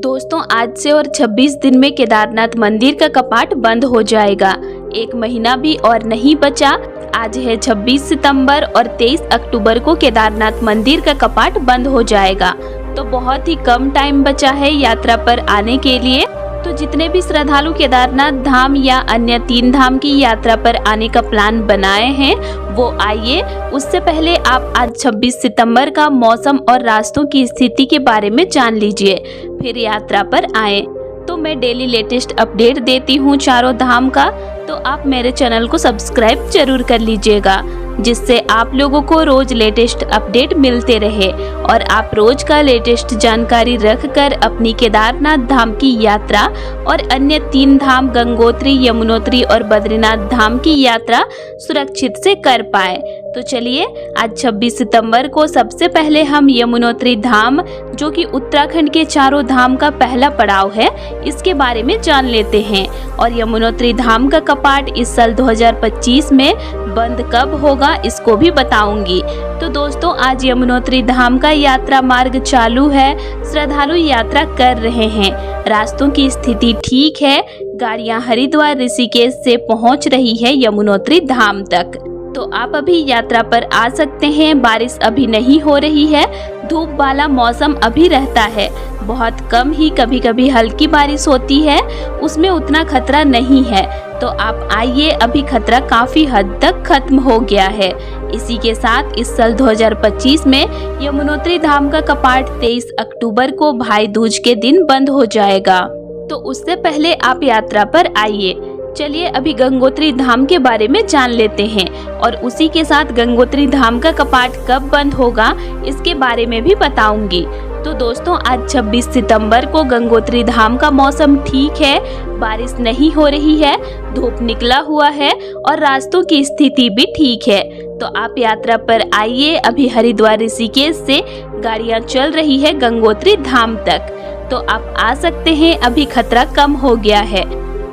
दोस्तों आज से और 26 दिन में केदारनाथ मंदिर का कपाट बंद हो जाएगा। एक महीना भी और नहीं बचा। आज है 26 सितंबर और 23 अक्टूबर को केदारनाथ मंदिर का कपाट बंद हो जाएगा। तो बहुत ही कम टाइम बचा है यात्रा पर आने के लिए। तो जितने भी श्रद्धालु केदारनाथ धाम या अन्य 3 धाम की यात्रा पर आने का प्लान बनाए हैं वो आइए। उससे पहले आप आज 26 सितंबर का मौसम और रास्तों की स्थिति के बारे में जान लीजिए, फिर यात्रा पर आए। तो मैं डेली लेटेस्ट अपडेट देती हूँ चारों धाम का, तो आप मेरे चैनल को सब्सक्राइब जरूर कर लीजिएगा, जिससे आप लोगों को रोज लेटेस्ट अपडेट मिलते रहे और आप रोज का लेटेस्ट जानकारी रखकर अपनी केदारनाथ धाम की यात्रा और अन्य 3 धाम गंगोत्री, यमुनोत्री और बद्रीनाथ धाम की यात्रा सुरक्षित से कर पाए। तो चलिए आज 26 सितंबर को सबसे पहले हम यमुनोत्री धाम, जो कि उत्तराखंड के चारों धाम का पहला पड़ाव है, इसके बारे में जान लेते हैं। और यमुनोत्री धाम का कपाट इस साल 2025 में बंद कब होगा इसको भी बताऊंगी। तो दोस्तों आज यमुनोत्री धाम का यात्रा मार्ग चालू है, श्रद्धालु यात्रा कर रहे हैं। रास्तों की स्थिति ठीक है, गाड़ियां हरिद्वार ऋषिकेश से पहुंच रही है यमुनोत्री धाम तक। तो आप अभी यात्रा पर आ सकते हैं। बारिश अभी नहीं हो रही है, धूप वाला मौसम अभी रहता है। बहुत कम ही कभी कभी हल्की बारिश होती है, उसमें उतना खतरा नहीं है। तो आप आइए, अभी खतरा काफी हद तक खत्म हो गया है। इसी के साथ इस साल 2025 में यमुनोत्री धाम का कपाट 23 अक्टूबर को भाई दूज के दिन बंद हो जाएगा। तो उससे पहले आप यात्रा पर आइए। चलिए अभी गंगोत्री धाम के बारे में जान लेते हैं और उसी के साथ गंगोत्री धाम का कपाट कब बंद होगा इसके बारे में भी बताऊंगी। तो दोस्तों आज 26 सितंबर को गंगोत्री धाम का मौसम ठीक है, बारिश नहीं हो रही है, धूप निकला हुआ है और रास्तों की स्थिति भी ठीक है। तो आप यात्रा पर आइए। अभी हरिद्वार ऋषिकेश से गाड़ियां चल रही है गंगोत्री धाम तक, तो आप आ सकते हैं। अभी खतरा कम हो गया है,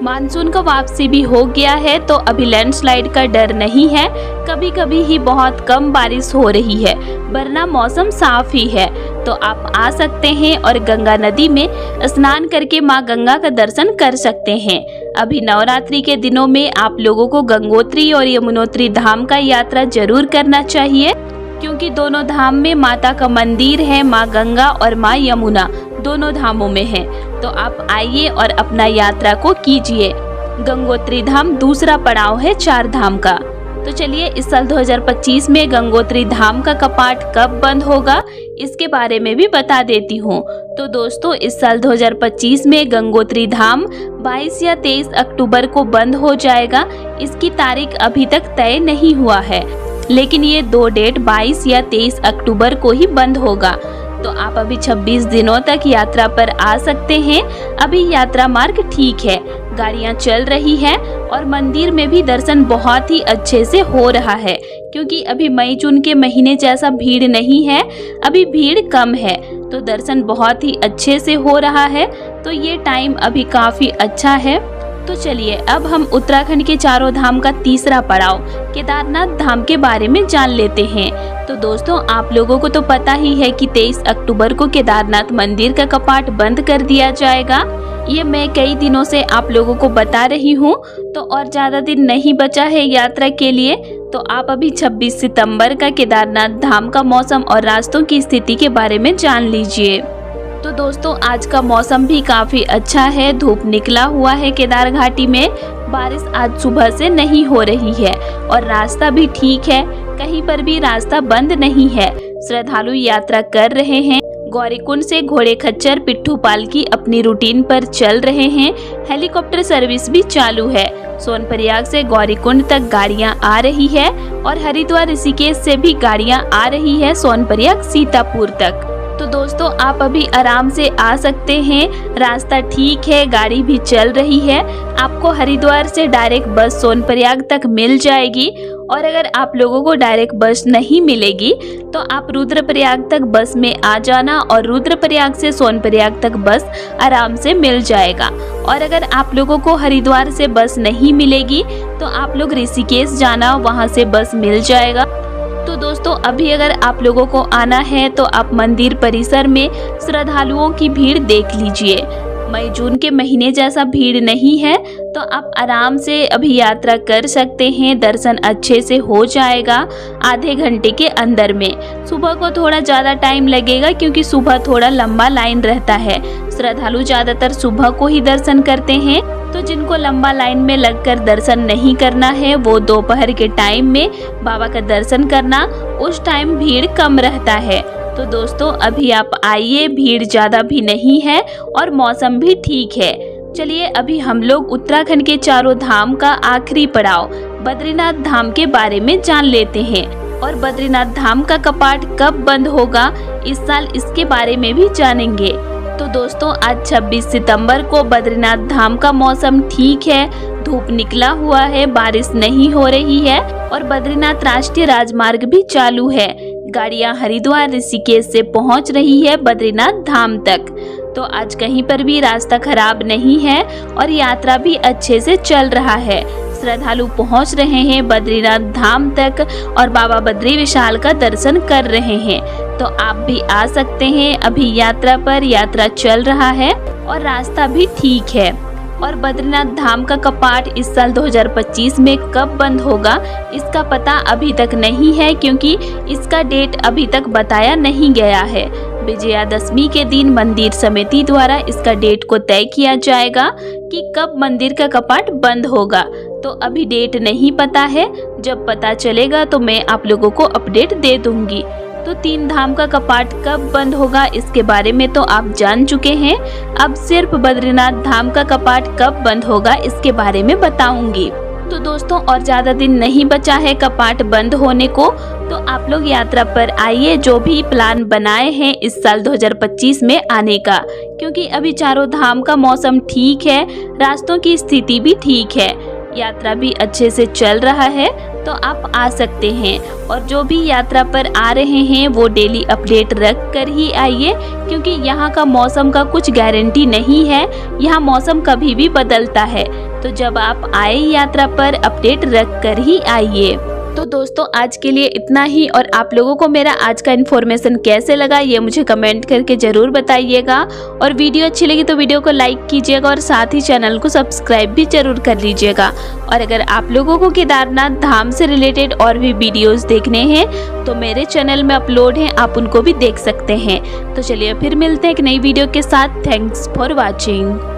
मानसून का वापसी भी हो गया है, तो अभी लैंडस्लाइड का डर नहीं है। कभी कभी ही बहुत कम बारिश हो रही है, वरना मौसम साफ ही है। तो आप आ सकते हैं और गंगा नदी में स्नान करके मां गंगा का दर्शन कर सकते हैं। अभी नवरात्रि के दिनों में आप लोगों को गंगोत्री और यमुनोत्री धाम का यात्रा जरूर करना चाहिए, क्योंकि दोनों धाम में माता का मंदिर है। माँ गंगा और माँ यमुना दोनों धामों में है। तो आप आइए और अपना यात्रा को कीजिए। गंगोत्री धाम दूसरा पड़ाव है 4 धाम का। तो चलिए इस साल 2025 में गंगोत्री धाम का कपाट कब बंद होगा इसके बारे में भी बता देती हूँ। तो दोस्तों इस साल 2025 में गंगोत्री धाम 22 या 23 अक्टूबर को बंद हो जाएगा। इसकी तारीख अभी तक तय नहीं हुआ है, लेकिन ये 2 डेट 22 या 23 अक्टूबर को ही बंद होगा। तो आप अभी 26 दिनों तक यात्रा पर आ सकते हैं। अभी यात्रा मार्ग ठीक है, गाड़ियां चल रही हैं और मंदिर में भी दर्शन बहुत ही अच्छे से हो रहा है, क्योंकि अभी मई जून के महीने जैसा भीड़ नहीं है, अभी भीड़ कम है। तो दर्शन बहुत ही अच्छे से हो रहा है। तो ये टाइम अभी काफी अच्छा है। तो चलिए अब हम उत्तराखंड के चारों धाम का तीसरा पड़ाव केदारनाथ धाम के बारे में जान लेते हैं। तो दोस्तों आप लोगों को तो पता ही है कि 23 अक्टूबर को केदारनाथ मंदिर का कपाट बंद कर दिया जाएगा। ये मैं कई दिनों से आप लोगों को बता रही हूँ। तो और ज्यादा दिन नहीं बचा है यात्रा के लिए। तो आप अभी 26 सितंबर का केदारनाथ धाम का मौसम और रास्तों की स्थिति के बारे में जान लीजिए। तो दोस्तों आज का मौसम भी काफी अच्छा है, धूप निकला हुआ है। केदार घाटी में बारिश आज सुबह से नहीं हो रही है और रास्ता भी ठीक है, कहीं पर भी रास्ता बंद नहीं है। श्रद्धालु यात्रा कर रहे हैं। गौरीकुंड से घोड़े खच्चर पिट्ठू पालकी अपनी रूटीन पर चल रहे हैं। हेलीकॉप्टर सर्विस भी चालू है। सोनप्रयाग से गौरीकुंड तक गाड़ियां आ रही है और हरिद्वार ऋषिकेश से भी गाड़ियां आ रही है सोनप्रयाग सीतापुर तक। तो दोस्तों आप अभी आराम से आ सकते हैं, रास्ता ठीक है, गाड़ी भी चल रही है। आपको हरिद्वार से डायरेक्ट बस सोनप्रयाग तक मिल जाएगी। और अगर आप लोगों को डायरेक्ट बस नहीं मिलेगी तो आप रुद्रप्रयाग तक बस में आ जाना और रुद्रप्रयाग से सोनप्रयाग तक बस आराम से मिल जाएगा। और अगर आप लोगों को हरिद्वार से बस नहीं मिलेगी तो आप लोग ऋषिकेश जाना, वहां से बस मिल जाएगा। तो दोस्तों अभी अगर आप लोगों को आना है तो आप मंदिर परिसर में श्रद्धालुओं की भीड़ देख लीजिए। मई जून के महीने जैसा भीड़ नहीं है, तो आप आराम से अभी यात्रा कर सकते हैं। दर्शन अच्छे से हो जाएगा आधे घंटे के अंदर में। सुबह को थोड़ा ज़्यादा टाइम लगेगा क्योंकि सुबह थोड़ा लंबा लाइन रहता है। श्रद्धालु ज़्यादातर सुबह को ही दर्शन करते हैं, तो जिनको लंबा लाइन में लगकर दर्शन नहीं करना है वो दोपहर के टाइम में बाबा का दर्शन करना, उस टाइम भीड़ कम रहता है। तो दोस्तों अभी आप आइए, भीड़ ज़्यादा भी नहीं है और मौसम भी ठीक है। चलिए अभी हम लोग उत्तराखंड के चारों धाम का आखिरी पड़ाव बद्रीनाथ धाम के बारे में जान लेते हैं और बद्रीनाथ धाम का कपाट कब बंद होगा इस साल, इसके बारे में भी जानेंगे। तो दोस्तों आज 26 सितंबर को बद्रीनाथ धाम का मौसम ठीक है, धूप निकला हुआ है, बारिश नहीं हो रही है और बद्रीनाथ राष्ट्रीय राजमार्ग भी चालू है। गाड़ियां हरिद्वार ऋषिकेश से पहुंच रही है बद्रीनाथ धाम तक। तो आज कहीं पर भी रास्ता खराब नहीं है और यात्रा भी अच्छे से चल रहा है। श्रद्धालु पहुंच रहे हैं बद्रीनाथ धाम तक और बाबा बद्री विशाल का दर्शन कर रहे हैं। तो आप भी आ सकते हैं। अभी यात्रा पर यात्रा चल रहा है और रास्ता भी ठीक है। और बद्रीनाथ धाम का कपाट इस साल 2025 में कब बंद होगा इसका पता अभी तक नहीं है, क्योंकि इसका डेट अभी तक बताया नहीं गया है। विजयादशमी के दिन मंदिर समिति द्वारा इसका डेट को तय किया जाएगा कि कब मंदिर का कपाट बंद होगा। तो अभी डेट नहीं पता है, जब पता चलेगा तो मैं आप लोगों को अपडेट दे दूंगी। तो 3 धाम का कपाट कब बंद होगा इसके बारे में तो आप जान चुके हैं। अब सिर्फ बद्रीनाथ धाम का कपाट कब बंद होगा इसके बारे में बताऊंगी। तो दोस्तों और ज़्यादा दिन नहीं बचा है कपाट बंद होने को, तो आप लोग यात्रा पर आइए, जो भी प्लान बनाए हैं इस साल 2025 में आने का, क्योंकि अभी चारों धाम का मौसम ठीक है, रास्तों की स्थिति भी ठीक है, यात्रा भी अच्छे से चल रहा है। तो आप आ सकते हैं और जो भी यात्रा पर आ रहे हैं वो डेली अपडेट रख कर ही आइए, क्योंकि यहाँ का मौसम का कुछ गारंटी नहीं है, यहाँ मौसम कभी भी बदलता है। तो जब आप आए यात्रा पर अपडेट रख कर ही आइए। तो दोस्तों आज के लिए इतना ही, और आप लोगों को मेरा आज का इन्फॉर्मेशन कैसे लगा ये मुझे कमेंट करके ज़रूर बताइएगा। और वीडियो अच्छी लगी तो वीडियो को लाइक कीजिएगा और साथ ही चैनल को सब्सक्राइब भी जरूर कर लीजिएगा। और अगर आप लोगों को केदारनाथ धाम से रिलेटेड और भी वीडियोज़ देखने हैं तो मेरे चैनल में अपलोड हैं, आप उनको भी देख सकते हैं। तो चलिए फिर मिलते हैं एक नई वीडियो के साथ। Thanks for watching.